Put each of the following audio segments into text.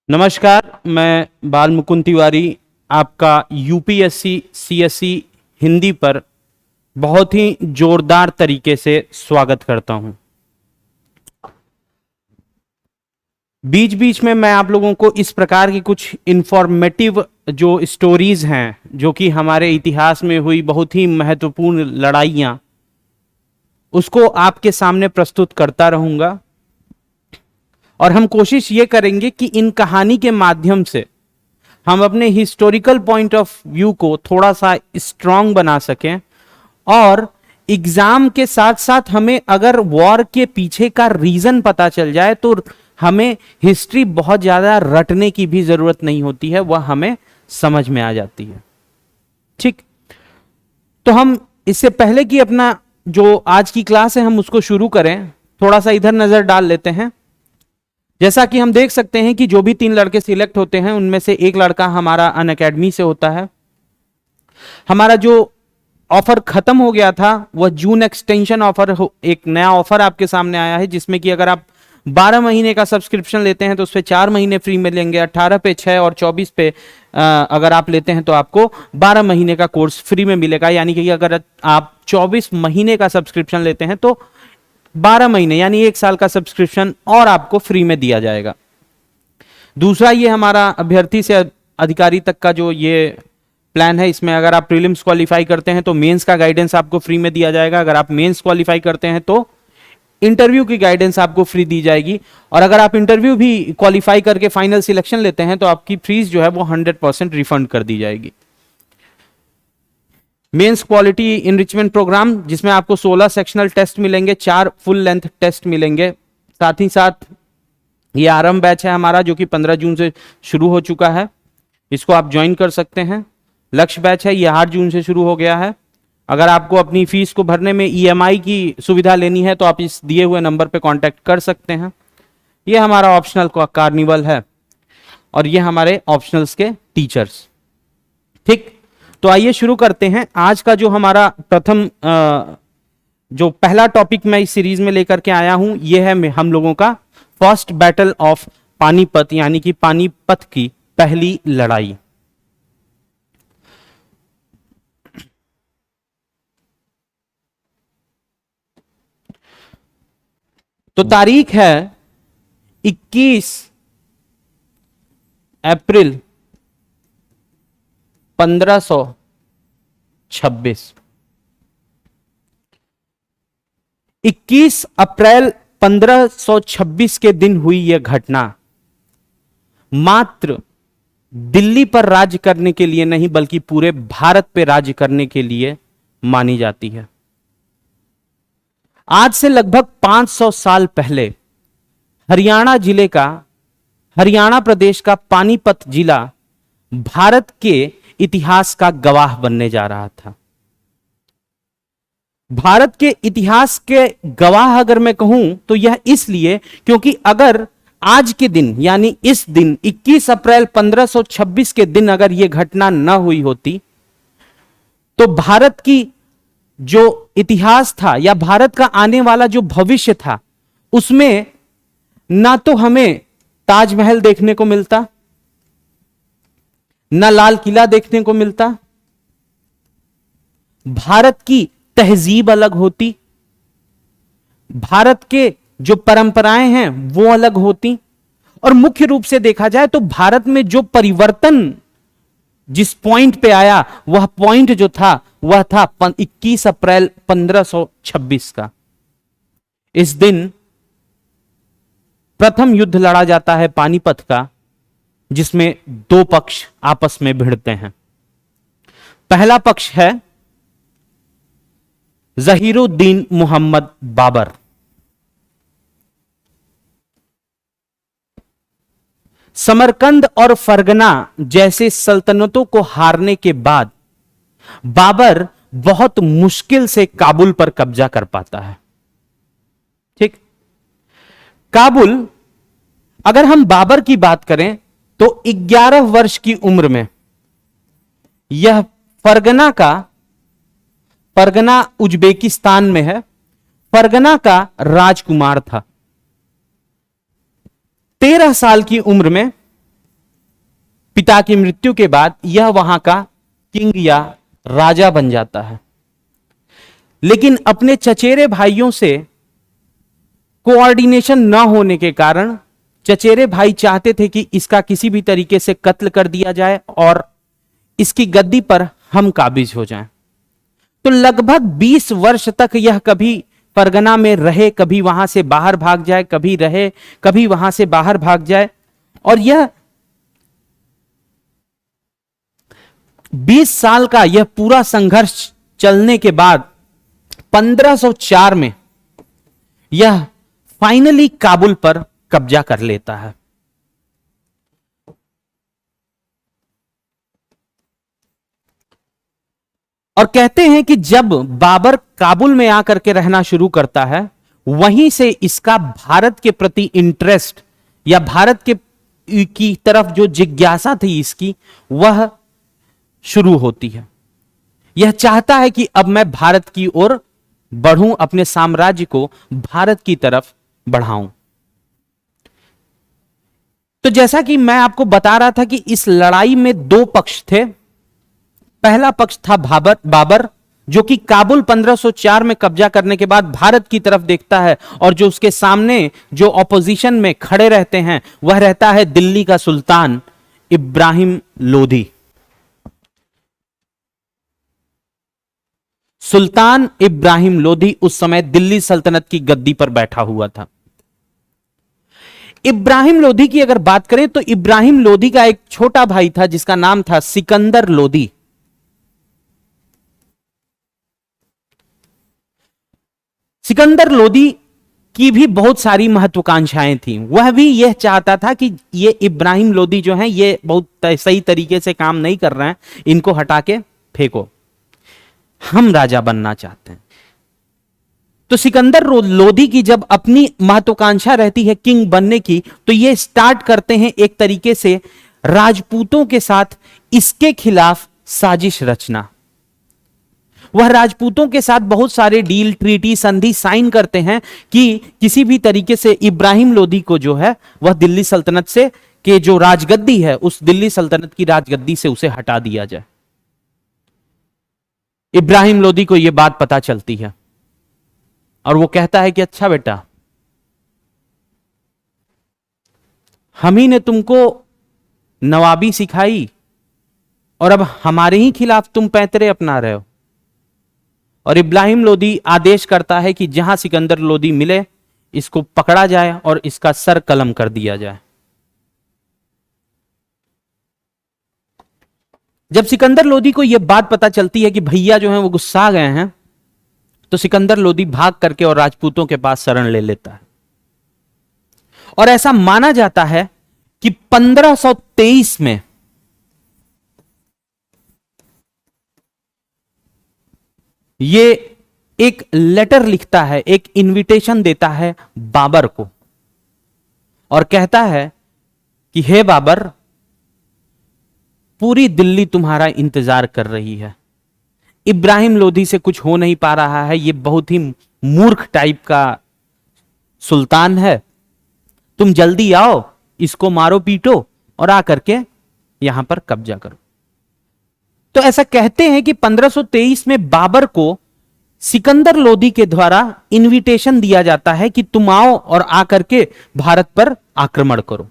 नमस्कार, मैं बाल मुकुंद तिवारी आपका यूपीएससी सीएससी हिंदी पर बहुत ही जोरदार तरीके से स्वागत करता हूं। बीच बीच में मैं आप लोगों को इस प्रकार की कुछ इंफॉर्मेटिव जो स्टोरीज हैं, जो कि हमारे इतिहास में हुई बहुत ही महत्वपूर्ण लड़ाइयां, उसको आपके सामने प्रस्तुत करता रहूंगा। और हम कोशिश ये करेंगे कि इन कहानी के माध्यम से हम अपने हिस्टोरिकल पॉइंट ऑफ व्यू को थोड़ा सा स्ट्रांग बना सकें, और एग्जाम के साथ साथ हमें अगर वॉर के पीछे का रीजन पता चल जाए तो हमें हिस्ट्री बहुत ज्यादा रटने की भी जरूरत नहीं होती है, वह हमें समझ में आ जाती है। ठीक, तो हम इससे पहले कि अपना जो आज की क्लास है हम उसको शुरू करें, थोड़ा सा इधर नजर डाल लेते हैं। जैसा कि हम देख सकते हैं कि जो भी 3 लड़के सिलेक्ट होते हैं उनमें से एक लड़का हमारा अनअकैडमी से होता है। हमारा जो ऑफर खत्म हो गया था वह जून एक्सटेंशन ऑफर, एक नया ऑफर आपके सामने आया है, जिसमें कि अगर आप 12 महीने का सब्सक्रिप्शन लेते हैं तो उसपे 4 महीने फ्री मिलेंगे, 18 पे 6 और 24 पे अगर आप लेते हैं तो आपको 12 महीने का कोर्स फ्री में मिलेगा। यानी कि अगर आप 24 महीने का सब्सक्रिप्शन लेते हैं तो 12 महीने यानी 1 साल का सब्सक्रिप्शन और आपको फ्री में दिया जाएगा। दूसरा, ये हमारा अभ्यर्थी से अधिकारी तक का जो ये प्लान है, इसमें अगर आप प्रीलिम्स क्वालिफाई करते हैं तो मेंस का गाइडेंस आपको फ्री में दिया जाएगा। अगर आप मेंस क्वालिफाई करते हैं तो इंटरव्यू की गाइडेंस आपको फ्री दी जाएगी। और अगर आप इंटरव्यू भी क्वालिफाई करके फाइनल सिलेक्शन लेते हैं तो आपकी फीस जो है वो 100% रिफंड कर दी जाएगी। मेंस क्वालिटी इनरिचमेंट प्रोग्राम, जिसमें आपको 16 सेक्शनल टेस्ट मिलेंगे, 4 फुल लेंथ टेस्ट मिलेंगे। साथ ही साथ ये आरंभ बैच है हमारा, जो कि 15 जून से शुरू हो चुका है, इसको आप ज्वाइन कर सकते हैं। लक्ष्य बैच है, ये 8 जून से शुरू हो गया है। अगर आपको अपनी फीस को भरने में ईएमआई की सुविधा लेनी है तो आप इस दिए हुए नंबर पर कॉन्टैक्ट कर सकते हैं। ये हमारा ऑप्शनल कार्निवल है और ये हमारे ऑप्शनल्स के टीचर्स। ठीक, तो आइए शुरू करते हैं। आज का जो हमारा प्रथम जो पहला टॉपिक मैं इस सीरीज में लेकर के आया हूं, यह है हम लोगों का फर्स्ट बैटल ऑफ पानीपत, यानी कि पानीपत की पहली लड़ाई। तो तारीख है 21 अप्रैल 1526। 21 अप्रैल 1526 के दिन हुई यह घटना मात्र दिल्ली पर राज्य करने के लिए नहीं बल्कि पूरे भारत पर राज्य करने के लिए मानी जाती है। आज से लगभग 500 साल पहले हरियाणा प्रदेश का पानीपत जिला भारत के इतिहास का गवाह बनने जा रहा था। भारत के इतिहास के गवाह अगर मैं कहूं तो यह इसलिए क्योंकि अगर आज के दिन यानी इस दिन 21 अप्रैल 1526 के दिन अगर यह घटना न हुई होती तो भारत की जो इतिहास था या भारत का आने वाला जो भविष्य था उसमें ना तो हमें ताजमहल देखने को मिलता, ना लाल किला देखने को मिलता, भारत की तहजीब अलग होती, भारत के जो परंपराएं हैं वो अलग होती, और मुख्य रूप से देखा जाए तो भारत में जो परिवर्तन जिस पॉइंट पे आया वह पॉइंट जो था वह था 21 अप्रैल 1526 का। इस दिन प्रथम युद्ध लड़ा जाता है पानीपत का, जिसमें 2 पक्ष आपस में भिड़ते हैं। पहला पक्ष है जहीरुद्दीन मोहम्मद बाबर। समरकंद और फरगना जैसे सल्तनतों को हारने के बाद बाबर बहुत मुश्किल से काबुल पर कब्जा कर पाता है। ठीक, काबुल, अगर हम बाबर की बात करें तो 11 वर्ष की उम्र में यह फरगना उज्बेकिस्तान में है, फरगना का राजकुमार था। 13 साल की उम्र में पिता की मृत्यु के बाद यह वहां का किंग या राजा बन जाता है। लेकिन अपने चचेरे भाइयों से कोऑर्डिनेशन न होने के कारण चचेरे भाई चाहते थे कि इसका किसी भी तरीके से कत्ल कर दिया जाए और इसकी गद्दी पर हम काबिज हो जाएं। तो लगभग 20 वर्ष तक यह कभी परगना में रहे, कभी वहां से बाहर भाग जाए, कभी रहे, कभी वहां से बाहर भाग जाए। और यह 20 साल का यह पूरा संघर्ष चलने के बाद 1504 में यह फाइनली काबुल पर कब्जा कर लेता है। और कहते हैं कि जब बाबर काबुल में आकर के रहना शुरू करता है, वहीं से इसका भारत के प्रति इंटरेस्ट या भारत के की तरफ जो जिज्ञासा थी इसकी, वह शुरू होती है। यह चाहता है कि अब मैं भारत की ओर बढ़ूं, अपने साम्राज्य को भारत की तरफ बढ़ाऊं। तो जैसा कि मैं आपको बता रहा था कि इस लड़ाई में दो पक्ष थे। पहला पक्ष था बाबर, जो कि काबुल 1504 में कब्जा करने के बाद भारत की तरफ देखता है, और जो उसके सामने जो ऑपोजिशन में खड़े रहते हैं वह रहता है दिल्ली का सुल्तान इब्राहिम लोधी। सुल्तान इब्राहिम लोधी उस समय दिल्ली सल्तनत की गद्दी पर बैठा हुआ था। इब्राहिम लोधी की अगर बात करें तो इब्राहिम लोधी का एक छोटा भाई था जिसका नाम था सिकंदर लोधी। सिकंदर लोधी की भी बहुत सारी महत्वाकांक्षाएं थी। वह भी यह चाहता था कि ये इब्राहिम लोधी जो हैं ये बहुत सही तरीके से काम नहीं कर रहे हैं, इनको हटा के फेंको, हम राजा बनना चाहते हैं। तो सिकंदर लोधी की जब अपनी महत्वाकांक्षा रहती है किंग बनने की, तो ये स्टार्ट करते हैं एक तरीके से राजपूतों के साथ इसके खिलाफ साजिश रचना। वह राजपूतों के साथ बहुत सारे डील, ट्रीटी, संधि साइन करते हैं कि किसी भी तरीके से इब्राहिम लोधी को जो है वह दिल्ली सल्तनत से के जो राजगद्दी है उस दिल्ली सल्तनत की राजगद्दी से उसे हटा दिया जाए। इब्राहिम लोधी को यह बात पता चलती है और वो कहता है कि अच्छा बेटा, हम ही ने तुमको नवाबी सिखाई और अब हमारे ही खिलाफ तुम पैंतरे अपना रहे हो। और इब्राहिम लोधी आदेश करता है कि जहां सिकंदर लोधी मिले इसको पकड़ा जाए और इसका सर कलम कर दिया जाए। जब सिकंदर लोधी को यह बात पता चलती है कि भैया जो हैं वो गुस्सा गए हैं, तो सिकंदर लोधी भाग करके और राजपूतों के पास शरण ले लेता है। और ऐसा माना जाता है कि 1523 में ये एक लेटर लिखता है, एक इनविटेशन देता है बाबर को और कहता है कि हे बाबर, पूरी दिल्ली तुम्हारा इंतजार कर रही है। इब्राहिम लोधी से कुछ हो नहीं पा रहा है, ये बहुत ही मूर्ख टाइप का सुल्तान है। तुम जल्दी आओ, इसको मारो पीटो और आकर के यहां पर कब्जा करो। तो ऐसा कहते हैं कि 1523 में बाबर को सिकंदर लोधी के द्वारा इनविटेशन दिया जाता है कि तुम आओ और आकर के भारत पर आक्रमण करो।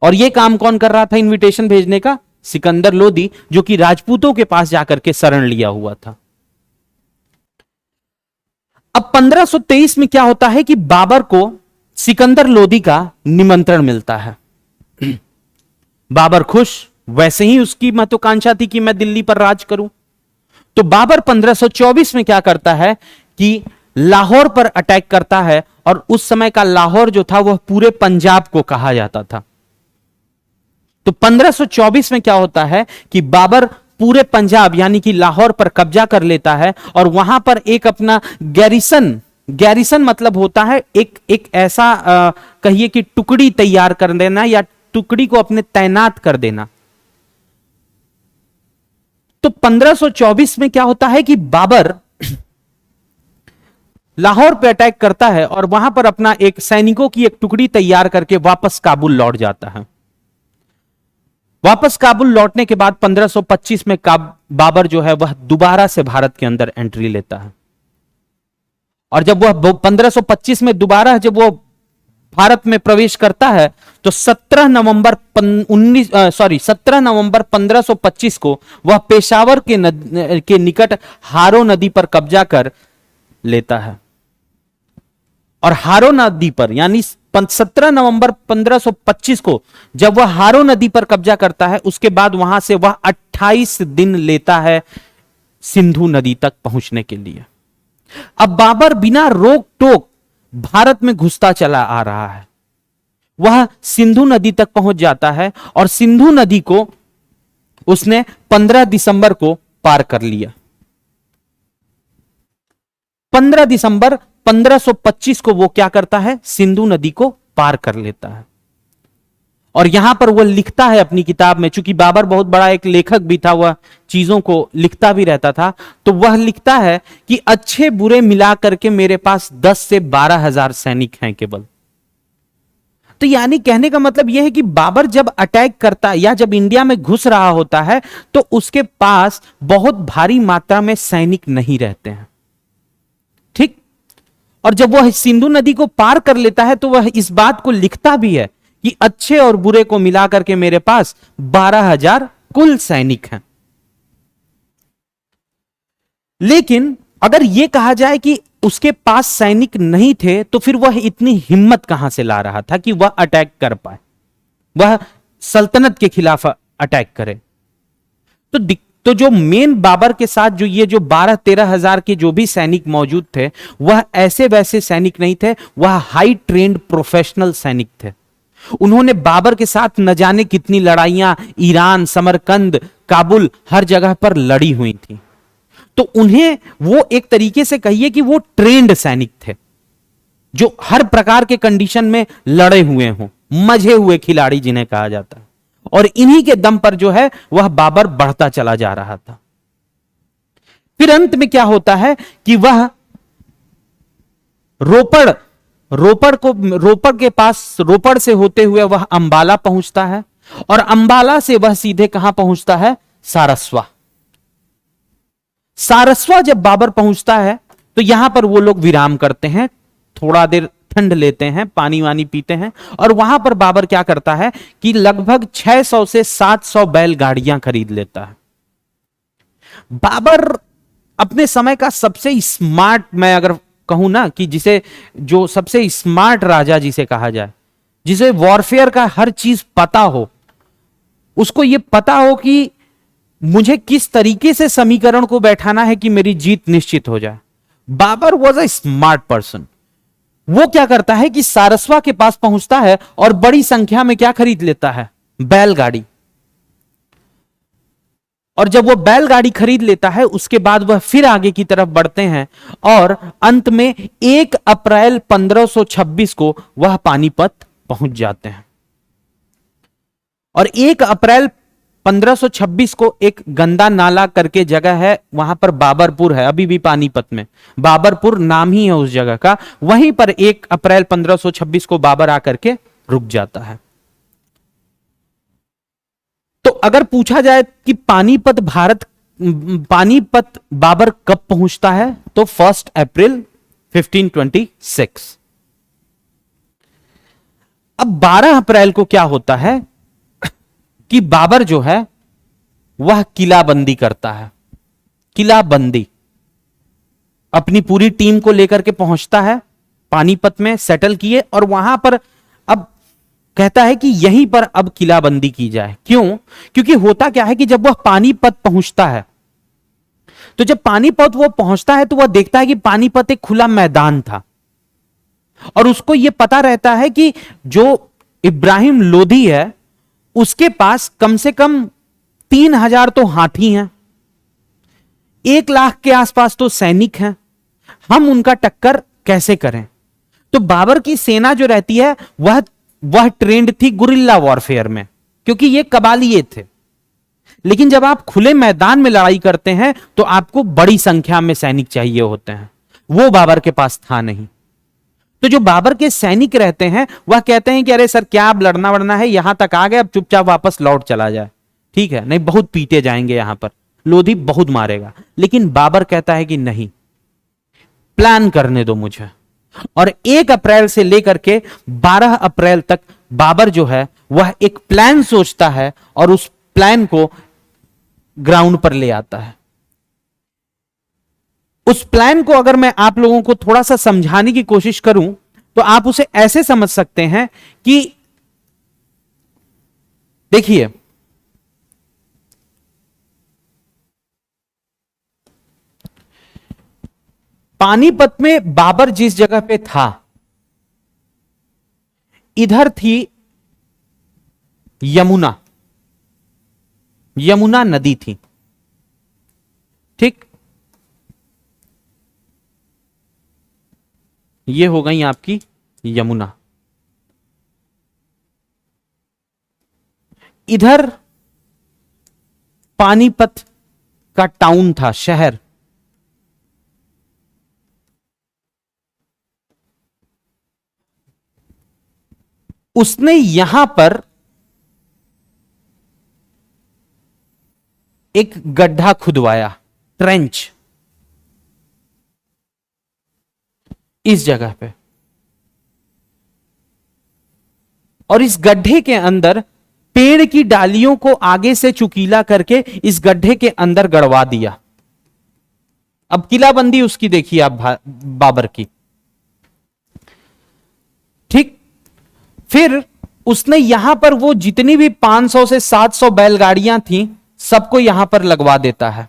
और यह काम कौन कर रहा था इनविटेशन भेजने का? सिकंदर लोधी, जो कि राजपूतों के पास जाकर के शरण लिया हुआ था। अब 1523 में क्या होता है कि बाबर को सिकंदर लोधी का निमंत्रण मिलता है। बाबर खुश, वैसे ही उसकी महत्वाकांक्षा थी कि मैं दिल्ली पर राज करूं। तो बाबर 1524 में क्या करता है कि लाहौर पर अटैक करता है, और उस समय का लाहौर जो था वह पूरे पंजाब को कहा जाता था। तो 1524 में क्या होता है कि बाबर पूरे पंजाब यानी कि लाहौर पर कब्जा कर लेता है और वहां पर एक अपना गैरिसन मतलब होता है एक ऐसा कहिए कि टुकड़ी तैयार कर देना या टुकड़ी को अपने तैनात कर देना। तो 1524 में क्या होता है कि बाबर लाहौर पे अटैक करता है और वहां पर अपना एक सैनिकों की एक टुकड़ी तैयार करके वापस काबुल लौट जाता है। वापस काबुल लौटने के बाद 1525 में बाबर जो है वह दोबारा से भारत के अंदर एंट्री लेता है। और जब वह 1525 में दोबारा जब वो भारत में प्रवेश करता है तो 17 नवंबर 1525 को वह पेशावर के निकट हारो नदी पर कब्जा कर लेता है। और हारो नदी पर यानी 17 नवंबर 1525 को जब वह हारो नदी पर कब्जा करता है, उसके बाद वहां से वह 28 दिन लेता है सिंधु नदी तक पहुंचने के लिए। अब बाबर बिना रोक टोक भारत में घुसता चला आ रहा है। वह सिंधु नदी तक पहुंच जाता है और सिंधु नदी को उसने 15 दिसंबर को पार कर लिया। 15 दिसंबर 1525 को वो क्या करता है, सिंधु नदी को पार कर लेता है। और यहां पर वह लिखता है अपनी किताब में, चूंकि बाबर बहुत बड़ा एक लेखक भी था, वह चीजों को लिखता भी रहता था, तो वह लिखता है कि अच्छे बुरे मिला करके मेरे पास 10 से 12 हजार सैनिक हैं केवल। तो यानी कहने का मतलब यह है कि बाबर जब अटैक करता या जब इंडिया में घुस रहा होता है तो उसके पास बहुत भारी मात्रा में सैनिक नहीं रहते हैं। ठीक। और जब वह सिंधु नदी को पार कर लेता है तो वह इस बात को लिखता भी है कि अच्छे और बुरे को मिलाकर के मेरे पास 12,000 कुल सैनिक हैं। लेकिन अगर यह कहा जाए कि उसके पास सैनिक नहीं थे तो फिर वह इतनी हिम्मत कहां से ला रहा था कि वह अटैक कर पाए, वह सल्तनत के खिलाफ अटैक करे। तो जो मेन बाबर के साथ जो 12-13 हजार के जो भी सैनिक मौजूद थे वह ऐसे वैसे सैनिक नहीं थे, वह हाई ट्रेंड प्रोफेशनल सैनिक थे। उन्होंने बाबर के साथ न जाने कितनी लड़ाइयां ईरान, समरकंद, काबुल हर जगह पर लड़ी हुई थी। तो उन्हें वो एक तरीके से कहिए कि वो ट्रेंड सैनिक थे जो हर प्रकार के कंडीशन में लड़े हुए हों, मजे हुए खिलाड़ी जिन्हें कहा जाता है। और इन्हीं के दम पर जो है वह बाबर बढ़ता चला जा रहा था। फिर अंत में क्या होता है कि वह रोपड़ से होते हुए वह अंबाला पहुंचता है और अंबाला से वह सीधे कहां पहुंचता है, सारस्वा। सारस्वा जब बाबर पहुंचता है तो यहां पर वो लोग विराम करते हैं, थोड़ा देर ठंड लेते हैं, पानी वानी पीते हैं। और वहां पर बाबर क्या करता है कि लगभग 600 से 700 बैलगाड़ियां खरीद लेता है। बाबर अपने समय का सबसे स्मार्ट, मैं अगर कहूं ना कि जिसे जो सबसे स्मार्ट राजा जिसे कहा जाए, जिसे वॉरफेयर का हर चीज पता हो, उसको यह पता हो कि मुझे किस तरीके से समीकरण को बैठाना है कि मेरी जीत निश्चित हो जाए। Babar was a smart person. वो क्या करता है कि सारस्वा के पास पहुंचता है और बड़ी संख्या में क्या खरीद लेता है, बैलगाड़ी। और जब वो बैलगाड़ी खरीद लेता है उसके बाद वह फिर आगे की तरफ बढ़ते हैं और अंत में 1 अप्रैल 1526 को वह पानीपत पहुंच जाते हैं। और 1 अप्रैल 1526 को एक गंदा नाला करके जगह है, वहां पर बाबरपुर है, अभी भी पानीपत में बाबरपुर नाम ही है उस जगह का। वहीं पर 1 अप्रैल 1526 को बाबर आकर के रुक जाता है। तो अगर पूछा जाए कि पानीपत बाबर कब पहुंचता है तो 1 अप्रैल 1526। अब 12 अप्रैल को क्या होता है कि बाबर जो है वह किलाबंदी करता है। किलाबंदी अपनी पूरी टीम को लेकर के पहुंचता है, पानीपत में सेटल किए और वहां पर अब कहता है कि यहीं पर अब किलाबंदी की जाए। क्यों? क्योंकि होता क्या है कि जब वह पानीपत पहुंचता है तो जब पानीपत वो पहुंचता है तो वह देखता है कि पानीपत एक खुला मैदान था और उसको यह पता रहता है कि जो इब्राहिम लोधी है उसके पास कम से कम 3000 तो हाथी हैं, 1 लाख के आसपास तो सैनिक हैं, हम उनका टक्कर कैसे करें। तो बाबर की सेना जो रहती है वह ट्रेंड थी गुरिल्ला वॉरफेयर में, क्योंकि ये कबालिये थे। लेकिन जब आप खुले मैदान में लड़ाई करते हैं तो आपको बड़ी संख्या में सैनिक चाहिए होते हैं, वो बाबर के पास था नहीं। तो जो बाबर के सैनिक रहते हैं वह कहते हैं कि अरे सर क्या अब लड़ना वड़ना है, यहां तक आ गए, अब चुपचाप वापस लौट चला जाए, ठीक है, नहीं बहुत पीटे जाएंगे यहां पर, लोधी बहुत मारेगा। लेकिन बाबर कहता है कि नहीं, प्लान करने दो मुझे। और 1 अप्रैल से लेकर के 12 अप्रैल तक बाबर जो है वह एक प्लान सोचता है और उस प्लान को ग्राउंड पर ले आता है। उस प्लान को अगर मैं आप लोगों को थोड़ा सा समझाने की कोशिश करूं तो आप उसे ऐसे समझ सकते हैं कि देखिए, पानीपत में बाबर जिस जगह पे था, इधर थी यमुना, यमुना नदी थी, ठीक, ये हो गई आपकी यमुना। इधर पानीपत का टाउन था, शहर। उसने यहां पर एक गड्ढा खुदवाया, ट्रेंच, इस जगह पे, और इस गड्ढे के अंदर पेड़ की डालियों को आगे से चुकीला करके इस गड्ढे के अंदर गड़वा दिया। अब किलाबंदी उसकी देखिए आप, बाबर की, ठीक। फिर उसने यहां पर वो जितनी भी 500 से 700 बैलगाड़ियां थी सबको यहां पर लगवा देता है।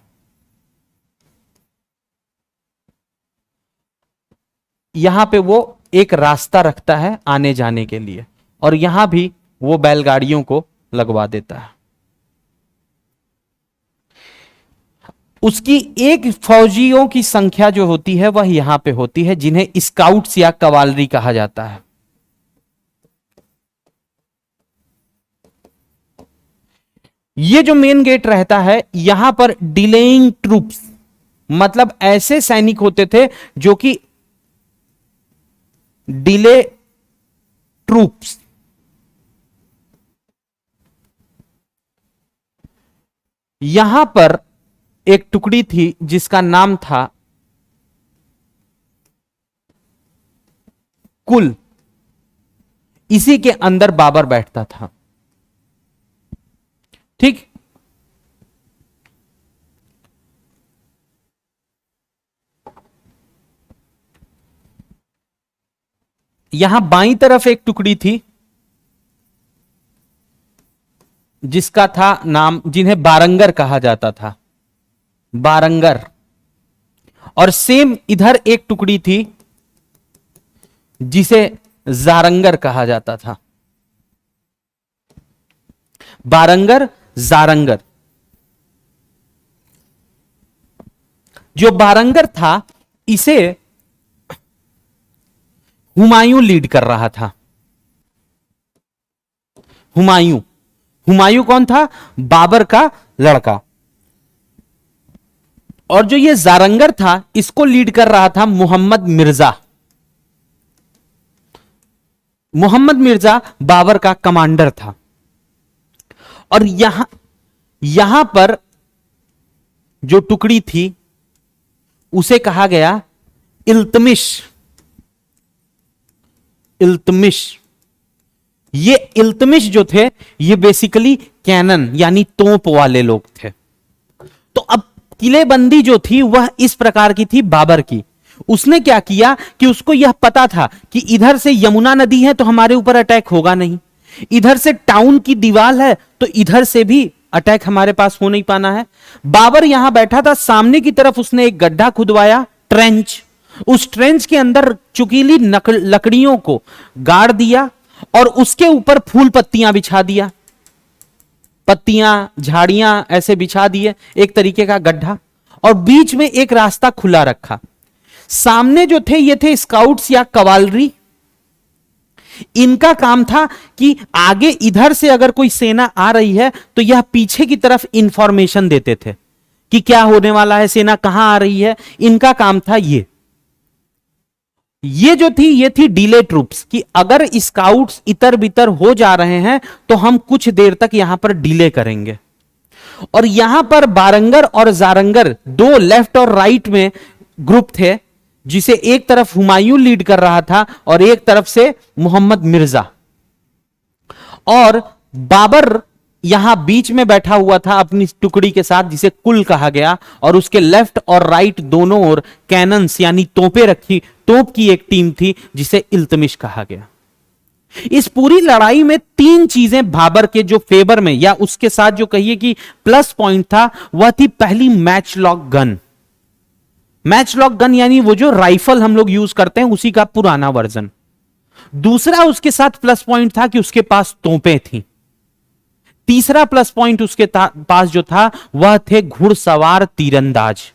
यहां पे वो एक रास्ता रखता है आने जाने के लिए, और यहां भी वो बैलगाड़ियों को लगवा देता है। उसकी एक फौजियों की संख्या जो होती है वह यहां पे होती है, जिन्हें स्काउट्स या कवालरी कहा जाता है। ये जो मेन गेट रहता है, यहां पर डिलेइंग ट्रूप्स, मतलब ऐसे सैनिक होते थे जो कि डिले ट्रूप्स, यहां पर एक टुकड़ी थी जिसका नाम था कुल, इसी के अंदर बाबर बैठता था, ठीक। यहां बाईं तरफ एक टुकड़ी थी जिसका था नाम, जिन्हें बारंगर कहा जाता था, बारंगर। और सेम इधर एक टुकड़ी थी जिसे जारंगर कहा जाता था, बारंगर, जारंगर। जो बारंगर था इसे हुमायूं लीड कर रहा था। हुमायूं, हुमायूं कौन था? बाबर का लड़का। और जो ये जारंगर था इसको लीड कर रहा था मोहम्मद मिर्जा। मोहम्मद मिर्जा बाबर का कमांडर था। और यहां पर जो टुकड़ी थी उसे कहा गया इल्तमिश। इल्तमिश, ये इल्तमिश जो थे ये बेसिकली कैनन यानी तोप वाले लोग थे। तो अब किलेबंदी जो थी वह इस प्रकार की थी बाबर की। उसने क्या किया कि उसको यह पता था कि इधर से यमुना नदी है तो हमारे ऊपर अटैक होगा नहीं, इधर से टाउन की दीवार है तो इधर से भी अटैक हमारे पास हो नहीं पाना है। बाबर यहां बैठा था, सामने की तरफ उसने एक गड्ढा खुदवाया, ट्रेंच। उस ट्रेंच के अंदर चुकीली लकड़ियों को गाड़ दिया और उसके ऊपर फूल पत्तियां बिछा दिया, पत्तियां झाड़ियां ऐसे बिछा दिए, एक तरीके का गड्ढा, और बीच में एक रास्ता खुला रखा। सामने जो थे ये थे स्काउट्स या कवालरी। इनका काम था कि आगे इधर से अगर कोई सेना आ रही है तो यह पीछे की तरफ इंफॉर्मेशन देते थे कि क्या होने वाला है, सेना कहां आ रही है। इनका काम था ये। ये जो थी ये थी डीले ट्रूप्स, कि अगर स्काउट्स इतर बितर हो जा रहे हैं तो हम कुछ देर तक यहां पर डिले करेंगे। और यहां पर बारंगर और जारंगर दो लेफ्ट और राइट में ग्रुप थे, जिसे एक तरफ हुमायूं लीड कर रहा था और एक तरफ से मोहम्मद मिर्जा, और बाबर यहां बीच में बैठा हुआ था अपनी टुकड़ी के साथ जिसे कुल कहा गया, और उसके लेफ्ट और राइट दोनों ओर कैनन्स यानी तोपें रखी, तोप की एक टीम थी जिसे इल्तमिश कहा गया। इस पूरी लड़ाई में तीन चीजें बाबर के जो फेवर में या उसके साथ जो कहिए कि प्लस पॉइंट था, वह थी पहली match lock gun. Match lock gun यानी वो जो राइफल हम लोग यूज करते हैं उसी का पुराना वर्जन। दूसरा उसके साथ प्लस पॉइंट था कि उसके पास तोपें थी। तीसरा प्लस पॉइंट उसके पास जो था वह थे घुड़सवार तीरंदाज,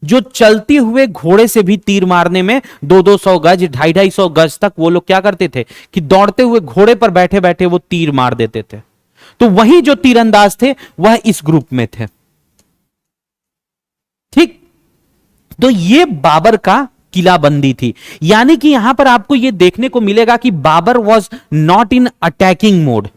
जो चलते हुए घोड़े से भी तीर मारने में 200-200 गज 250-250 गज तक वो लोग क्या करते थे कि दौड़ते हुए घोड़े पर बैठे बैठे वो तीर मार देते थे। तो वही जो तीरंदाज थे वह इस ग्रुप में थे। ठीक, तो ये बाबर का किलाबंदी थी। यानी कि यहां पर आपको यह देखने को मिलेगा कि Babar was not in attacking mode,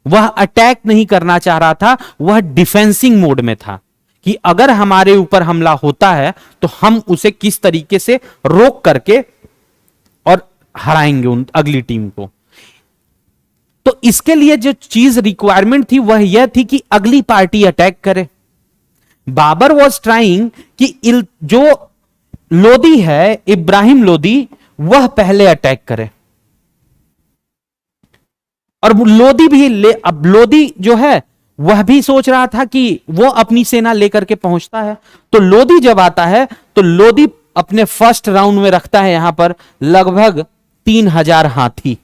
वह अटैक नहीं करना चाह रहा था, वह डिफेंसिंग मोड में था कि अगर हमारे ऊपर हमला होता है तो हम उसे किस तरीके से रोक करके और हराएंगे उन अगली टीम को। तो इसके लिए जो चीज रिक्वायरमेंट थी वह यह थी कि अगली पार्टी अटैक करे। बाबर वॉज ट्राइंग कि जो लोदी है, इब्राहिम लोदी, वह पहले अटैक करे। और लोदी भी अब लोदी जो है वह भी सोच रहा था कि वो अपनी सेना लेकर के पहुंचता है। तो लोदी जब आता है तो लोदी अपने फर्स्ट राउंड में रखता है यहां पर लगभग 3000 हाथी।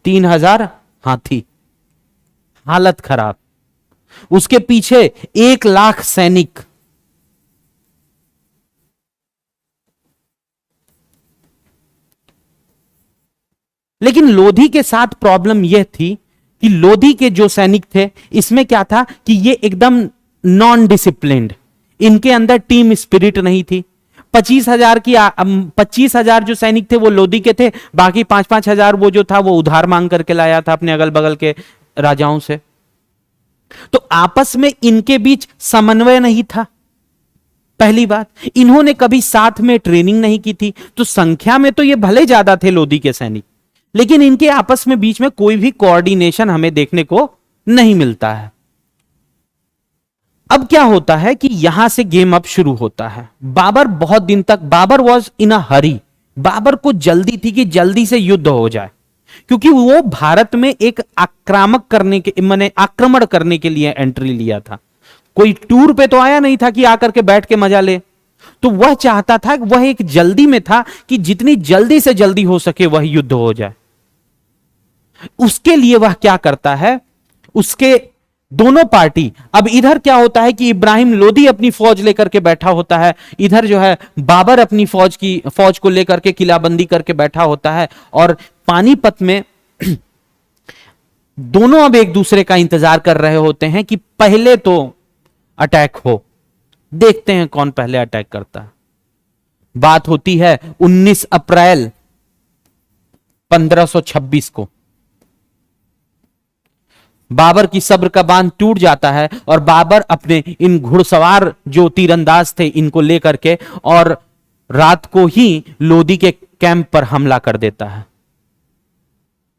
3000 हाथी, हालत खराब। उसके पीछे 1,00,000 सैनिक। लेकिन लोधी के साथ प्रॉब्लम यह थी कि लोधी के जो सैनिक थे इसमें क्या था कि ये एकदम नॉन डिसिप्लिन्ड, इनके अंदर टीम स्पिरिट नहीं थी। 25,000 जो सैनिक थे वो लोधी के थे, बाकी 5-5 हजार वो जो था वो उधार मांग करके लाया था अपने अगल बगल के राजाओं से। तो आपस में इनके बीच समन्वय नहीं था। पहली बात, इन्होंने कभी साथ में ट्रेनिंग नहीं की थी। तो संख्या में तो ये भले ज्यादा थे लोधी के सैनिक, लेकिन इनके आपस में बीच में कोई भी कोऑर्डिनेशन हमें देखने को नहीं मिलता है। अब क्या होता है कि यहां से गेम अप शुरू होता है। बाबर बहुत दिन तक, बाबर वॉज इन अ हरी, बाबर को जल्दी थी कि जल्दी से युद्ध हो जाए, क्योंकि वो भारत में एक आक्रमण करने के लिए एंट्री लिया था। कोई टूर पे तो आया नहीं था कि आकर के बैठ के मजा ले। तो वह चाहता था, वह एक जल्दी में था कि जितनी जल्दी से जल्दी हो सके वह युद्ध हो जाए। उसके लिए वह क्या करता है, उसके दोनों पार्टी, अब इधर क्या होता है कि इब्राहिम लोदी अपनी फौज लेकर के बैठा होता है, इधर जो है बाबर अपनी फौज को लेकर के किलाबंदी करके बैठा होता है, और पानीपत में दोनों अब एक दूसरे का इंतजार कर रहे होते हैं कि पहले तो अटैक हो, देखते हैं कौन पहले अटैक करता है। बात होती है 19 अप्रैल 1526 को। बाबर की सब्र का बांध टूट जाता है और बाबर अपने इन घुड़सवार जो तीरंदाज थे इनको लेकर के और रात को ही लोदी के कैंप पर हमला कर देता है।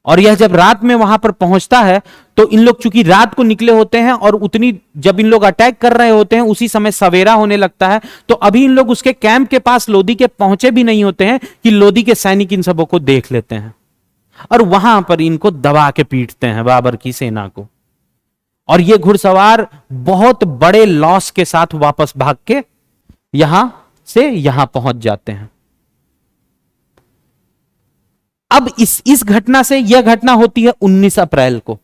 और यह जब रात में वहां पर पहुंचता है तो इन लोग चूंकि रात को निकले होते हैं और उतनी जब इन लोग अटैक कर रहे होते हैं उसी समय सवेरा होने लगता है, तो अभी इन लोग उसके कैंप के पास लोदी के पहुंचे भी नहीं होते हैं कि लोदी के सैनिक इन सबों को देख लेते हैं और वहां पर इनको दबा के पीटते हैं बाबर की सेना को। और ये घुड़सवार बहुत बड़े लॉस के साथ वापस भाग के यहां से यहां पहुंच जाते हैं। अब इस घटना से, यह घटना होती है 19 अप्रैल को।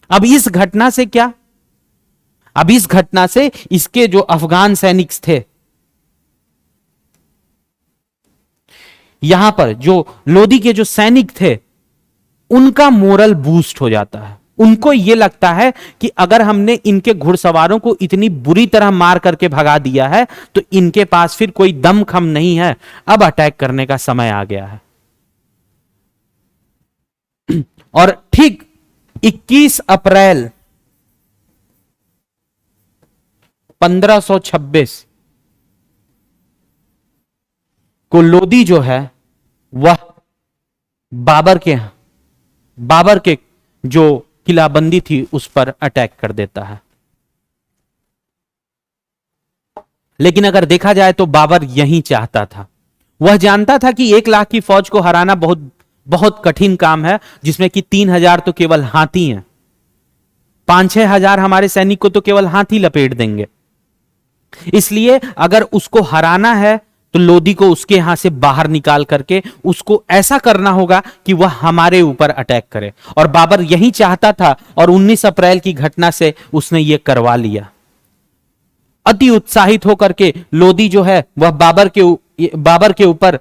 अब इस घटना से क्या, अब इस घटना से इसके जो अफगान सैनिक थे, यहां पर जो लोदी के जो सैनिक थे उनका मोरल बूस्ट हो जाता है, उनको यह लगता है कि अगर हमने इनके घुड़सवारों को इतनी बुरी तरह मार करके भगा दिया है तो इनके पास फिर कोई दमखम नहीं है, अब अटैक करने का समय आ गया है। और ठीक 21 अप्रैल 1526 को लोदी जो है वह बाबर के जो किलाबंदी थी उस पर अटैक कर देता है। लेकिन अगर देखा जाए तो बाबर यही चाहता था। वह जानता था कि 1 लाख की फौज को हराना बहुत बहुत कठिन काम है, जिसमें कि 3,000 तो केवल हाथी हैं, 5-6 हजार हमारे सैनिक को तो केवल हाथी लपेट देंगे। इसलिए अगर उसको हराना है तो लोदी को उसके यहां से बाहर निकाल करके उसको ऐसा करना होगा कि वह हमारे ऊपर अटैक करे। और बाबर यही चाहता था और 19 अप्रैल की घटना से उसने यह करवा लिया। अति उत्साहित होकर के लोदी जो है वह बाबर के ऊपर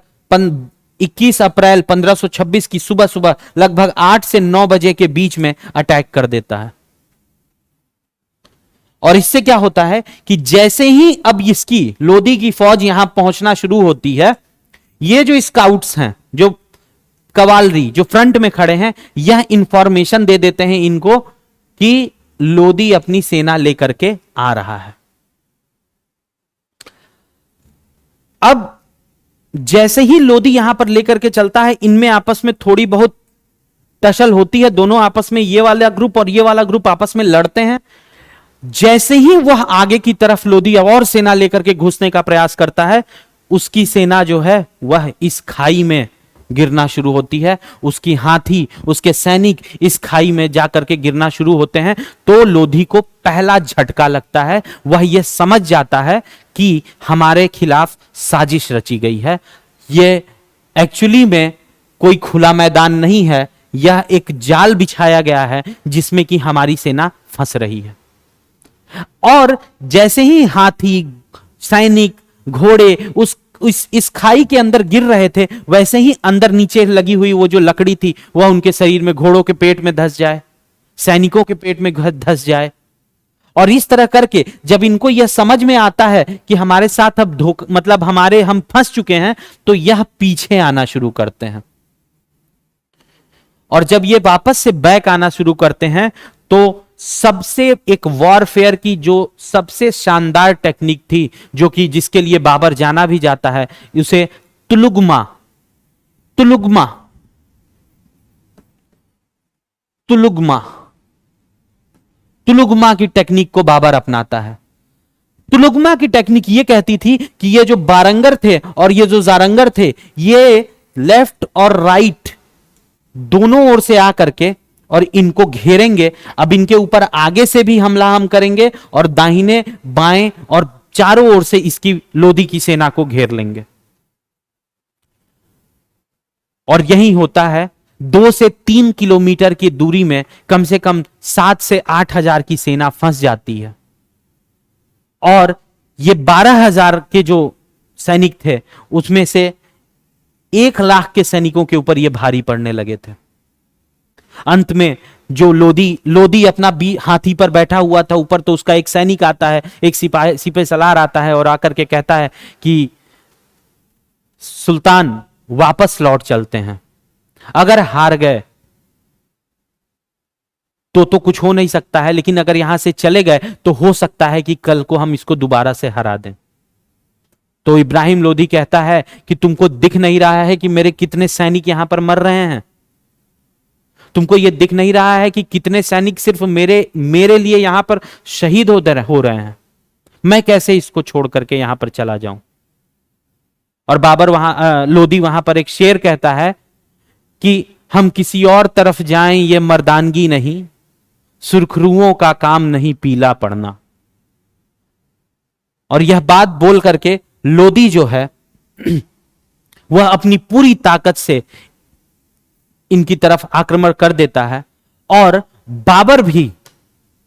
21 अप्रैल 1526 की सुबह सुबह लगभग 8 से 9 बजे के बीच में अटैक कर देता है। और इससे क्या होता है कि जैसे ही अब इसकी लोदी की फौज यहां पहुंचना शुरू होती है, ये जो स्काउट्स हैं, जो कवालरी जो फ्रंट में खड़े हैं, यह इंफॉर्मेशन दे देते हैं इनको कि लोदी अपनी सेना लेकर के आ रहा है। अब जैसे ही लोदी यहां पर लेकर के चलता है, इनमें आपस में थोड़ी बहुत टसल होती है। दोनों आपस में, ये वाला ग्रुप और ये वाला ग्रुप आपस में लड़ते हैं। जैसे ही वह आगे की तरफ लोदी और सेना लेकर के घुसने का प्रयास करता है, उसकी सेना जो है वह इस खाई में गिरना शुरू होती है। उसकी हाथी, उसके सैनिक इस खाई में जाकर के गिरना शुरू होते हैं। तो लोधी को पहला झटका लगता है। वह यह समझ जाता है कि हमारे खिलाफ साजिश रची गई है। यह एक्चुअली में कोई खुला मैदान नहीं है, यह एक जाल बिछाया गया है जिसमें कि हमारी सेना फंस रही है। और जैसे ही हाथी, सैनिक, घोड़े इस खाई के अंदर गिर रहे थे, वैसे ही अंदर नीचे लगी हुई वो जो लकड़ी थी वह उनके शरीर में, घोड़ों के पेट में धंस जाए, सैनिकों के पेट में धंस जाए। और इस तरह करके जब इनको यह समझ में आता है कि हमारे साथ अब हम फंस चुके हैं, तो यह पीछे आना शुरू करते हैं। और जब ये वापस से बैक आना शुरू करते हैं तो सबसे एक वॉरफेयर की जो सबसे शानदार टेक्निक थी, जो कि जिसके लिए बाबर जाना भी जाता है, उसे तुलुगमा की टेक्निक को बाबर अपनाता है। तुलुगमा की टेक्निक ये कहती थी कि ये जो बारंगर थे और ये जो जारंगर थे, ये लेफ्ट और राइट दोनों ओर से आकर के और इनको घेरेंगे। अब इनके ऊपर आगे से भी हमला हम करेंगे और दाहिने बाएं और चारों ओर से इसकी लोदी की सेना को घेर लेंगे। और यही होता है। 2 से 3 किलोमीटर की दूरी में कम से कम 7 से 8 हजार की सेना फंस जाती है। और ये 12,000 के जो सैनिक थे, उसमें से 1 लाख के सैनिकों के ऊपर ये भारी पड़ने लगे थे। अंत में जो लोदी अपना हाथी पर बैठा हुआ था, ऊपर तो उसका एक सैनिक आता है, एक सिपाही सलार आता है और आकर के कहता है कि सुल्तान वापस लौट चलते हैं। अगर हार गए तो कुछ हो नहीं सकता है, लेकिन अगर यहां से चले गए तो हो सकता है कि कल को हम इसको दोबारा से हरा दें। तो इब्राहिम लोदी कहता है कि तुमको दिख नहीं रहा है कि मेरे कितने सैनिक यहां पर मर रहे हैं? तुमको यह दिख नहीं रहा है कि कितने सैनिक सिर्फ मेरे लिए यहां पर शहीद हो रहे हैं? मैं कैसे इसको छोड़ करके यहां पर चला जाऊं? और लोदी वहां पर एक शेर कहता है कि हम किसी और तरफ जाएं, ये मर्दानगी नहीं, सुर्खरुओं का काम नहीं पीला पड़ना। और यह बात बोल करके लोदी जो है वह अपनी पूरी ताकत से इनकी तरफ आक्रमण कर देता है। और बाबर भी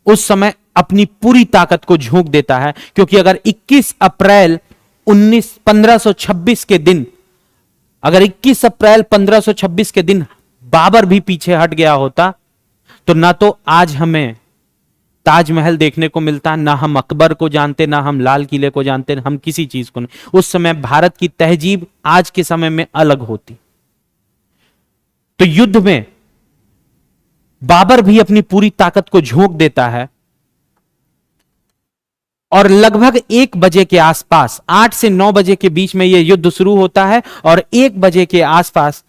उस समय अपनी पूरी ताकत को झोंक देता है, क्योंकि अगर 21 अप्रैल 1526 के दिन बाबर भी पीछे हट गया होता तो ना तो आज हमें ताजमहल देखने को मिलता, ना हम अकबर को जानते, ना हम लाल किले को जानते, हम किसी चीज को नहीं। उस समय भारत की तहजीब आज के समय में अलग होती। तो युद्ध में बाबर भी अपनी पूरी ताकत को झोंक देता है और लगभग 1 बजे के आसपास, 8 से 9 बजे के बीच में यह युद्ध शुरू होता है और 1 बजे के आसपास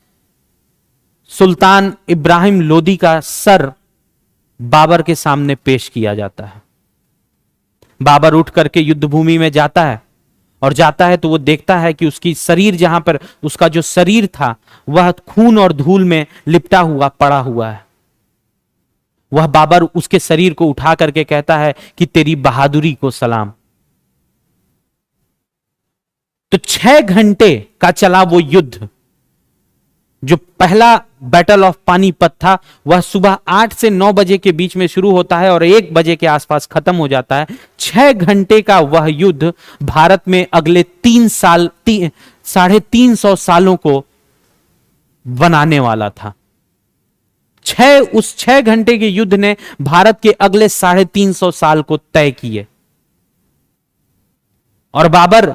सुल्तान इब्राहिम लोदी का सर बाबर के सामने पेश किया जाता है। बाबर उठ करके युद्ध भूमि में जाता है और जाता है तो वो देखता है कि उसकी शरीर, जहां पर उसका जो शरीर था वह खून और धूल में लिपटा हुआ पड़ा हुआ है। वह बाबर उसके शरीर को उठा करके कहता है कि तेरी बहादुरी को सलाम। तो 6 घंटे का चला वो युद्ध। जो पहला बैटल ऑफ पानीपत था वह सुबह 8 से 9 बजे के बीच में शुरू होता है और 1 बजे के आसपास खत्म हो जाता है। 6 घंटे का वह युद्ध भारत में अगले 3 साल 350 सालों को बनाने वाला था। उस 6 घंटे के युद्ध ने भारत के अगले 350 साल को तय किए। और बाबर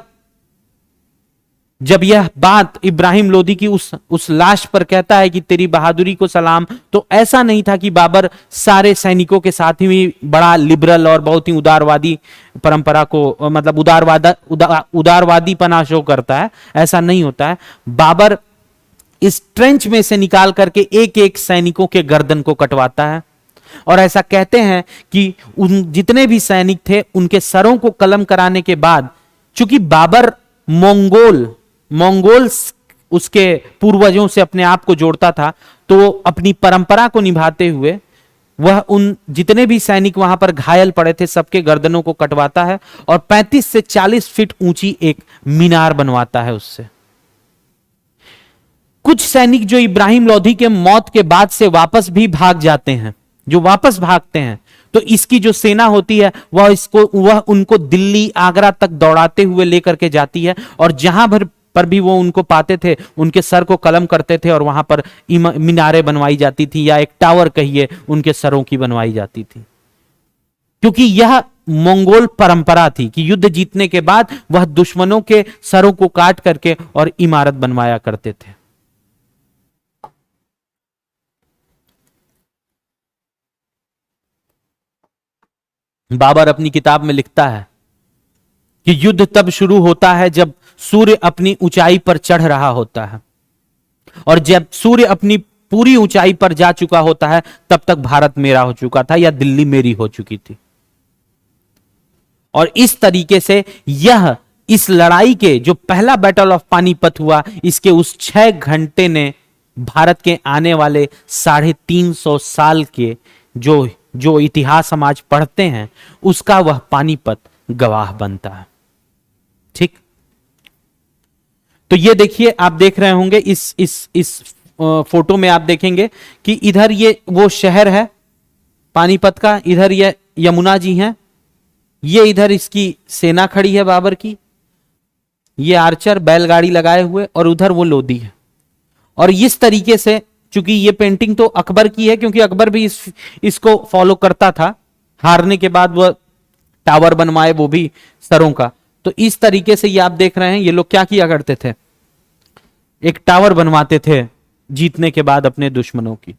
जब यह बात इब्राहिम लोदी की उस लाश पर कहता है कि तेरी बहादुरी को सलाम, तो ऐसा नहीं था कि बाबर सारे सैनिकों के साथ ही बड़ा लिबरल और बहुत ही उदारवादी परंपरा को, मतलब उदारवादी पना शो करता है। ऐसा नहीं होता है। बाबर इस ट्रेंच में से निकाल करके एक एक सैनिकों के गर्दन को कटवाता है और ऐसा कहते हैं कि उन जितने भी सैनिक थे उनके सरों को कलम कराने के बाद, चूंकि बाबर मंगोल उसके पूर्वजों से अपने आप को जोड़ता था, तो अपनी परंपरा को निभाते हुए वह उन जितने भी सैनिक वहां पर घायल पड़े थे सबके गर्दनों को कटवाता है और 35 से 40 फीट ऊंची एक मीनार बनवाता है उससे। कुछ सैनिक जो इब्राहिम लोदी के मौत के बाद से वापस भी भाग जाते हैं, जो वापस भागते हैं, तो इसकी जो सेना होती है वह उनको दिल्ली आगरा तक दौड़ाते हुए लेकर के जाती है और जहां भर पर भी वो उनको पाते थे उनके सर को कलम करते थे और वहां पर मीनारें बनवाई जाती थी, या एक टावर कहिए उनके सरों की बनवाई जाती थी। क्योंकि यह मंगोल परंपरा थी कि युद्ध जीतने के बाद वह दुश्मनों के सरों को काट करके और इमारत बनवाया करते थे। बाबर अपनी किताब में लिखता है कि युद्ध तब शुरू होता है जब सूर्य अपनी ऊंचाई पर चढ़ रहा होता है, और जब सूर्य अपनी पूरी ऊंचाई पर जा चुका होता है तब तक भारत मेरा हो चुका था या दिल्ली मेरी हो चुकी थी। और इस तरीके से इस लड़ाई के जो पहला बैटल ऑफ पानीपत हुआ, इसके उस 6 घंटे ने भारत के आने वाले 350 साल के जो इतिहास हम आज पढ़ते हैं उसका वह पानीपत गवाह बनता है। ठीक, तो ये देखिए, आप देख रहे होंगे इस फोटो में आप देखेंगे कि इधर ये वो शहर है पानीपत का, इधर ये यमुना जी हैं, ये इधर इसकी सेना खड़ी है बाबर की, ये आर्चर बैलगाड़ी लगाए हुए, और उधर वो लोदी है। और इस तरीके से, चूंकि ये पेंटिंग तो अकबर की है क्योंकि अकबर भी इसको फॉलो करता था, हारने के बाद वह टावर बनवाए वो भी सरों का। तो इस तरीके से ये आप देख रहे हैं, ये लोग क्या किया करते थे, एक टावर बनवाते थे जीतने के बाद अपने दुश्मनों की।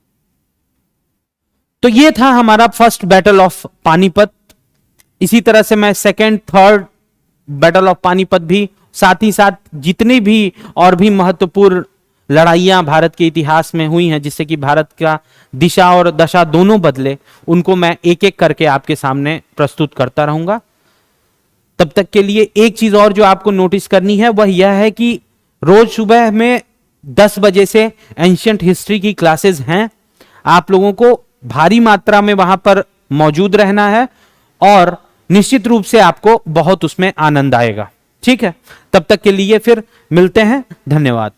तो ये था हमारा फर्स्ट बैटल ऑफ पानीपत। इसी तरह से मैं second third battle of Panipat भी, साथ ही साथ जितनी भी और भी महत्वपूर्ण लड़ाइयां भारत के इतिहास में हुई हैं जिससे कि भारत का दिशा और दशा दोनों बदले, उनको मैं एक एक करके आपके सामने प्रस्तुत करता रहूंगा। तब तक के लिए एक चीज और जो आपको नोटिस करनी है वह यह है कि रोज सुबह में 10 बजे से एंशिएंट हिस्ट्री की क्लासेस हैं। आप लोगों को भारी मात्रा में वहां पर मौजूद रहना है और निश्चित रूप से आपको बहुत उसमें आनंद आएगा। ठीक है, तब तक के लिए फिर मिलते हैं। धन्यवाद।